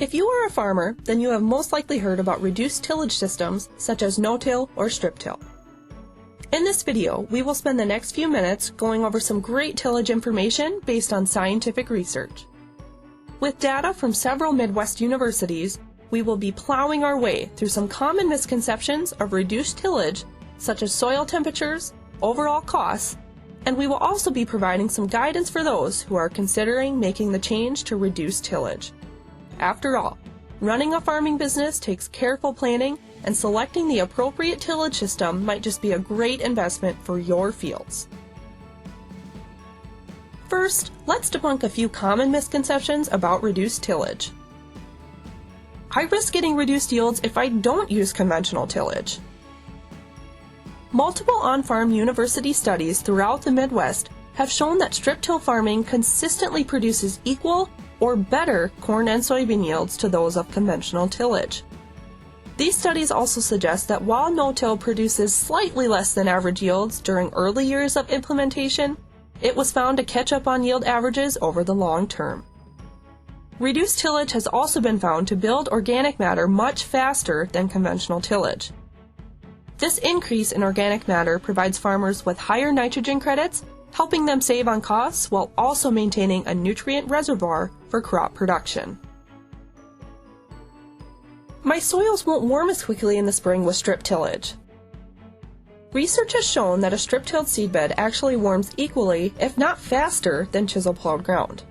If you are a farmer, then you have most likely heard about reduced tillage systems such as no-till or strip-till. In this video, we will spend the next few minutes going over some great tillage information based on scientific research. With data from several Midwest universities, we will be plowing our way through some common misconceptions of reduced tillage, such as soil temperatures, overall costs, and we will also be providing some guidance for those who are considering making the change to reduce tillage. After all, running a farming business takes careful planning, and selecting the appropriate tillage system might just be a great investment for your fields. First, let's debunk a few common misconceptions about reduced tillage. I risk getting reduced yields if I don't use conventional tillage. Multiple on-farm university studies throughout the Midwest have shown that strip-till farming consistently produces equal or better corn and soybean yields to those of conventional tillage. These studies also suggest that while no-till produces slightly less than average yields during early years of implementation, it was found to catch up on yield averages over the long term. Reduced tillage has also been found to build organic matter much faster than conventional tillage. This increase in organic matter provides farmers with higher nitrogen credits, helping them save on costs while also maintaining a nutrient reservoir for crop production. My soils won't warm as quickly in the spring with strip tillage. Research has shown that a strip-tilled seedbed actually warms equally, if not faster, than chisel-plowed ground.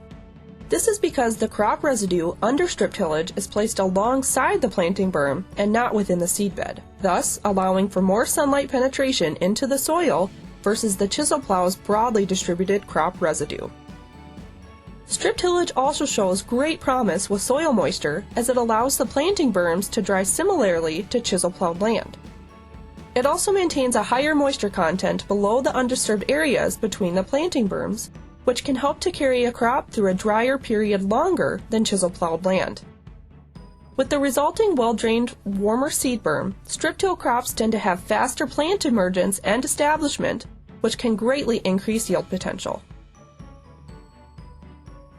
This is because the crop residue under strip tillage is placed alongside the planting berm and not within the seedbed, thus allowing for more sunlight penetration into the soil versus the chisel plow's broadly distributed crop residue. Strip tillage also shows great promise with soil moisture as it allows the planting berms to dry similarly to chisel plowed land. It also maintains a higher moisture content below the undisturbed areas between the planting berms, which can help to carry a crop through a drier period longer than chisel plowed land. With the resulting well-drained, warmer seed berm, strip-till crops tend to have faster plant emergence and establishment, which can greatly increase yield potential.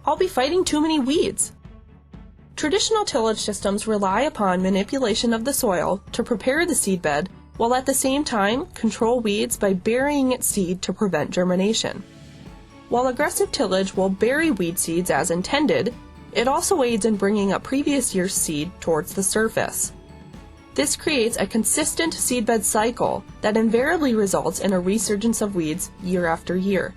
I'll be fighting too many weeds. Traditional tillage systems rely upon manipulation of the soil to prepare the seedbed, while at the same time control weeds by burying its seed to prevent germination. While aggressive tillage will bury weed seeds as intended, it also aids in bringing up previous year's seed towards the surface. This creates a consistent seedbed cycle that invariably results in a resurgence of weeds year after year.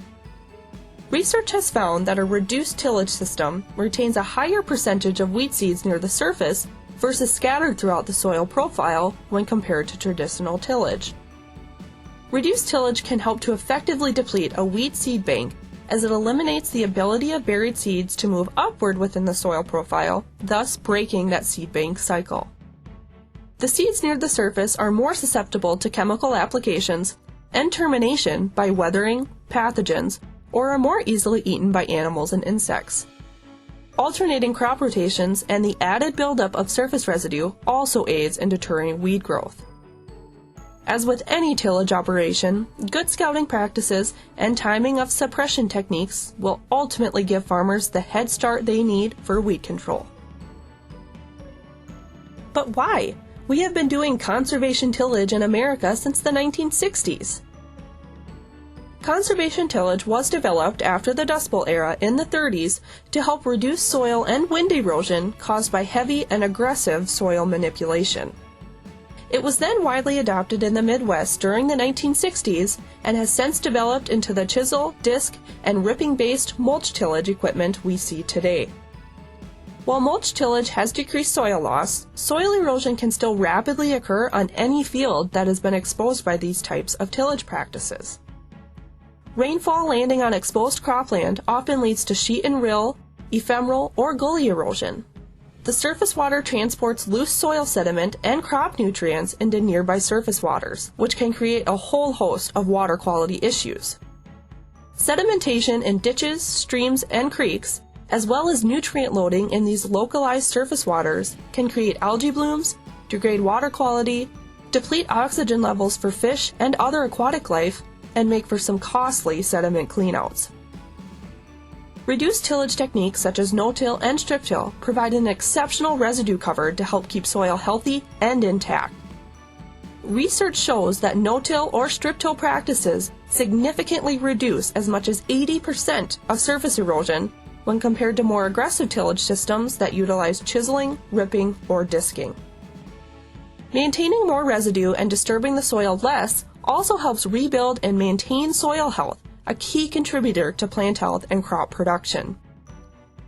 Research has found that a reduced tillage system retains a higher percentage of weed seeds near the surface versus scattered throughout the soil profile when compared to traditional tillage. Reduced tillage can help to effectively deplete a weed seed bank as it eliminates the ability of buried seeds to move upward within the soil profile, thus breaking that seed bank cycle. The seeds near the surface are more susceptible to chemical applications and termination by weathering, pathogens, or are more easily eaten by animals and insects. Alternating crop rotations and the added buildup of surface residue also aids in deterring weed growth. As with any tillage operation, good scouting practices and timing of suppression techniques will ultimately give farmers the head start they need for weed control. But why? We have been doing conservation tillage in America since the 1960s. Conservation tillage was developed after the Dust Bowl era in the 30s to help reduce soil and wind erosion caused by heavy and aggressive soil manipulation. It was then widely adopted in the Midwest during the 1960s and has since developed into the chisel, disc, and ripping-based mulch tillage equipment we see today. While mulch tillage has decreased soil loss, soil erosion can still rapidly occur on any field that has been exposed by these types of tillage practices. Rainfall landing on exposed cropland often leads to sheet and rill, ephemeral, or gully erosion. The surface water transports loose soil sediment and crop nutrients into nearby surface waters, which can create a whole host of water quality issues. Sedimentation in ditches, streams, and creeks, as well as nutrient loading in these localized surface waters, can create algae blooms, degrade water quality, deplete oxygen levels for fish and other aquatic life, and make for some costly sediment cleanouts. Reduced tillage techniques such as no-till and strip-till provide an exceptional residue cover to help keep soil healthy and intact. Research shows that no-till or strip-till practices significantly reduce as much as 80% of surface erosion when compared to more aggressive tillage systems that utilize chiseling, ripping, or disking. Maintaining more residue and disturbing the soil less also helps rebuild and maintain soil health, a key contributor to plant health and crop production.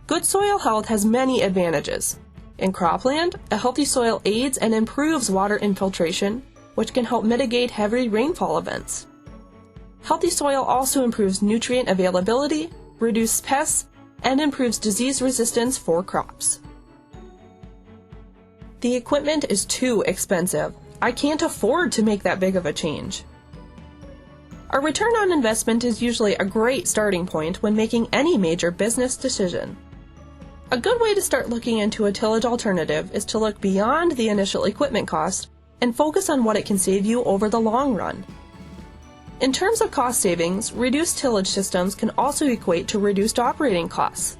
Good soil health has many advantages. In cropland, a healthy soil aids and improves water infiltration, which can help mitigate heavy rainfall events. Healthy soil also improves nutrient availability, reduces pests, and improves disease resistance for crops. The equipment is too expensive. I can't afford to make that big of a change. A return on investment is usually a great starting point when making any major business decision. A good way to start looking into a tillage alternative is to look beyond the initial equipment cost and focus on what it can save you over the long run. In terms of cost savings, reduced tillage systems can also equate to reduced operating costs.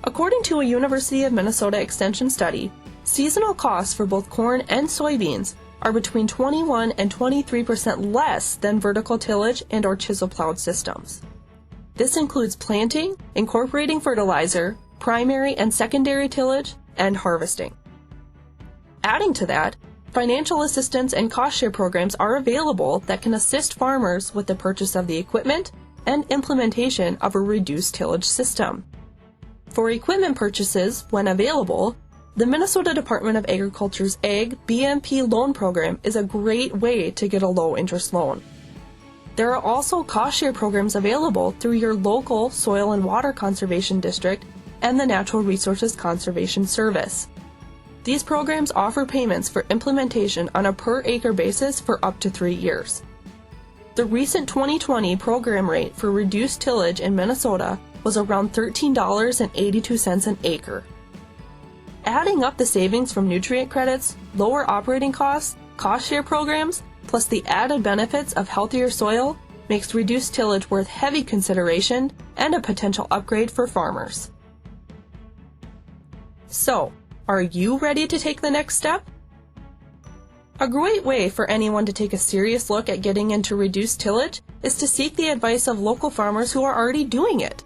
According to a University of Minnesota Extension study, seasonal costs for both corn and soybeans are between 21 and 23% less than vertical tillage and or chisel-plowed systems. This includes planting, incorporating fertilizer, primary and secondary tillage, and harvesting. Adding to that, financial assistance and cost-share programs are available that can assist farmers with the purchase of the equipment and implementation of a reduced tillage system. For equipment purchases, when available, the Minnesota Department of Agriculture's Ag BMP loan program is a great way to get a low-interest loan. There are also cost-share programs available through your local Soil and Water Conservation District and the Natural Resources Conservation Service. These programs offer payments for implementation on a per-acre basis for up to 3 years. The recent 2020 program rate for reduced tillage in Minnesota was around $13.82 an acre. Adding up the savings from nutrient credits, lower operating costs, cost-share programs, plus the added benefits of healthier soil makes reduced tillage worth heavy consideration and a potential upgrade for farmers. So, are you ready to take the next step? A great way for anyone to take a serious look at getting into reduced tillage is to seek the advice of local farmers who are already doing it.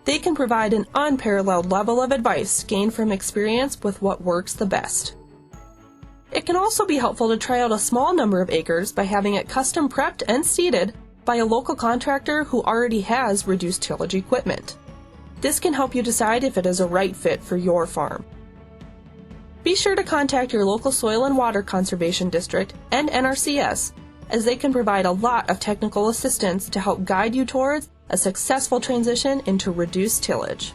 They can provide an unparalleled level of advice gained from experience with what works the best. It can also be helpful to try out a small number of acres by having it custom prepped and seeded by a local contractor who already has reduced tillage equipment. This can help you decide if it is a right fit for your farm. Be sure to contact your local Soil and Water Conservation District and NRCS, as they can provide a lot of technical assistance to help guide you towards a successful transition into reduced tillage.